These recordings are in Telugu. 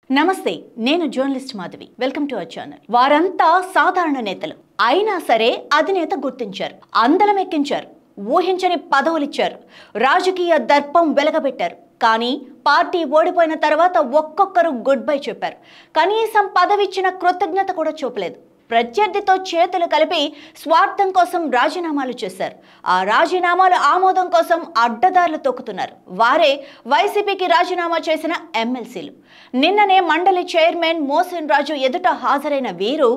నమస్తే, నేను journalist Madhavi. Welcome to our channel. వారంతా సాధారణ నేతలు అయినా సరే అధినేత గుర్తించారు, అందలం ఎక్కించారు, ఊహించని పదవులిచ్చారు, రాజకీయ దర్పం వెలగబెట్టారు. కానీ పార్టీ ఓడిపోయిన తర్వాత ఒక్కొక్కరు గుడ్ బై చెప్పారు. కనీసం పదవిచ్చిన కృతజ్ఞత కూడా చూపలేదు. ప్రత్యర్థితో చేతులు కలిపి స్వార్థం కోసం రాజీనామాలు చేశారు. ఆ రాజీనామాలు ఆమోదం కోసం అడ్డదారులు తొక్కుతున్నారు. వారే వైసీపీకి రాజీనామా చేసిన ఎమ్మెల్సీలు. నిన్ననే మండలి చైర్మన్ మోసిన్ రాజు ఎదుట హాజరైన వీరు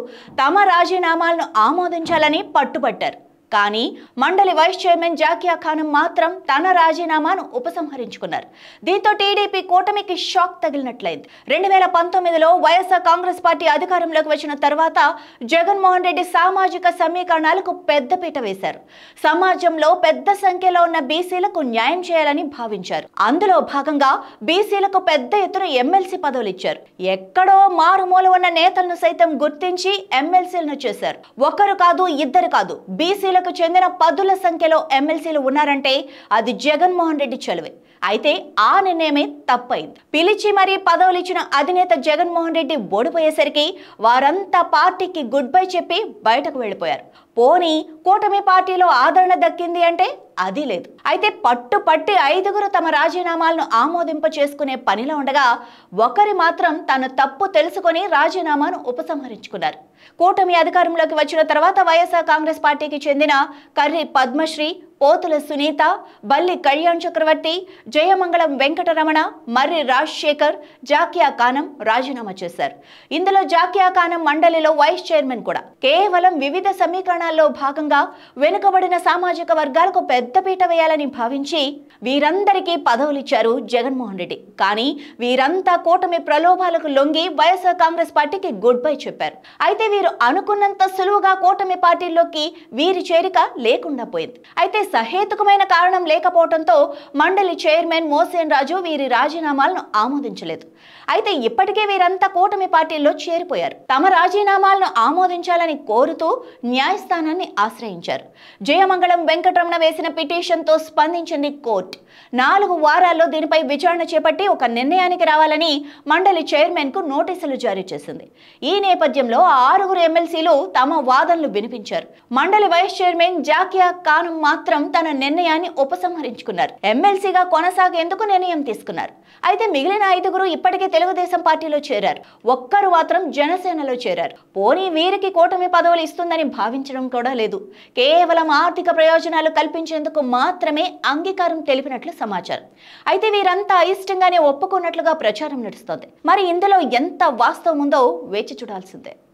తమ రాజీనామాలను ఆమోదించాలని పట్టుబట్టారు. కానీ మండలి వైస్ చైర్మన్ జాకియా ఖానం మాత్రం తన రాజీనామాను ఉపసంహరించుకున్నారు. దీంతో టీడీపీ కూటమికి షాక్ తగిలినట్లయింది. 2019లో వైఎస్ఆర్ కాంగ్రెస్ పార్టీ అధికారంలోకి వచ్చిన తర్వాత జగన్మోహన్ రెడ్డి సామాజిక సమీకరణాలకు పెద్దపీట వేశారు. సమాజంలో పెద్ద సంఖ్యలో ఉన్న బీసీలకు న్యాయం చేయాలని భావించారు. అందులో భాగంగా బీసీలకు పెద్ద ఎత్తున ఎమ్మెల్సీ పదవులు ఇచ్చారు. ఎక్కడో మారుమూల ఉన్న నేతలను సైతం గుర్తించి ఎమ్మెల్సీలను చేశారు. ఒకరు కాదు, ఇద్దరు కాదు, బీసీల చెందిన పదుల సంఖ్యలో ఎమ్మెల్సీలు ఉన్నారంటే అది జగన్మోహన్ రెడ్డి చలువే. అయితే ఆ నిర్ణయమే తప్పైంది. పిలిచి మరీ పదవులు ఇచ్చిన అధినేత జగన్మోహన్ రెడ్డి ఓడిపోయేసరికి వారంతా పార్టీకి గుడ్ బై చెప్పి బయటకు వెళ్ళిపోయారు. పోనీ కూటమి పార్టీలో ఆదరణ దక్కింది అంటే అది లేదు. అయితే పట్టుపట్టి 5గురు తమ రాజీనామాలను ఆమోదింప చేసుకునే పనిలో ఉండగా ఒకరి మాత్రం తన తప్పు తెలుసుకొని రాజీనామాను ఉపసంహరించుకున్నారు. కూటమి అధికారంలోకి వచ్చిన తర్వాత వైఎస్ఆర్ కాంగ్రెస్ పార్టీకి చెందిన కర్రి పద్మశ్రీ, పోతుల సునీత, బల్లి కళ్యాణ్ చక్రవర్తి, జయమంగళం వెంకటరమణ, మర్రి రాజశేఖర్, జాకియా ఖానం రాజీనామా చేశారు. ఇందులో జాకియా ఖానం మండలిలో వైస్ చైర్మన్ కూడా. కేవలం వివిధ సమీకరణాల్లో భాగంగా వెనుకబడిన సామాజిక వర్గాలకు పెద్దపీట వేయాలని భావించి వీరందరికీ పదవులిచ్చారు జగన్మోహన్ రెడ్డి. కానీ వీరంతా కూటమి ప్రలోభాలకు లొంగి వైఎస్ఆర్ కాంగ్రెస్ పార్టీకి గుడ్ బై చెప్పారు. అయితే వీరు అనుకున్నంత సులువుగా కూటమి పార్టీలోకి వీరి చేరిక లేకుండా పోయింది. అయితే సహేతుకమైన కారణం లేకపోవడంతో మండలి చైర్మన్ మోసిన్ రాజు వీరి రాజీనామాలను ఆమోదించలేదు. అయితే ఇప్పటికే వీరంతా కూటమి పార్టీల్లో చేరిపోయారు. తమ రాజీనామాలను ఆమోదించాలని కోరుతూ న్యాయస్థానాన్ని ఆశ్రయించారు. జయమంగళం వెంకటరమణ వేసిన పిటిషన్తో స్పందించింది కోర్టు. 4 వారాల్లో దీనిపై విచారణ చేపట్టి ఒక నిర్ణయానికి రావాలని మండలి చైర్మన్ కు నోటీసులు జారీ చేసింది. ఈ నేపథ్యంలో 6గురు ఎమ్మెల్సీలు తమ వాదనలు వినిపించారు. మండలి వైస్ చైర్మన్ జాకియా ఖానం మాత్రం తన నిర్ణయాన్ని ఉపసంహరించుకున్నారు. ఎమ్మెల్సీగా కొనసాగేందుకు నిర్ణయం తీసుకున్నారు. అయితే మిగిలిన 5గురు ఇప్పటికే తెలుగుదేశం పార్టీలో చేరారు. ఒక్కరు మాత్రం జనసేనలో చేరారు. పోనీ వీరికి కూటమి పదవులు ఇస్తుందని భావించడం కూడా లేదు. కేవలం ఆర్థిక ప్రయోజనాలు కల్పించేందుకు మాత్రమే అంగీకారం తెలిపినట్లు సమాచారం. అయితే వీరంతా అయిష్టంగానే ఒప్పుకున్నట్లుగా ప్రచారం నడుస్తోంది. మరి ఇందులో ఎంత వాస్తవం ఉందో వేచి చూడాల్సిందే.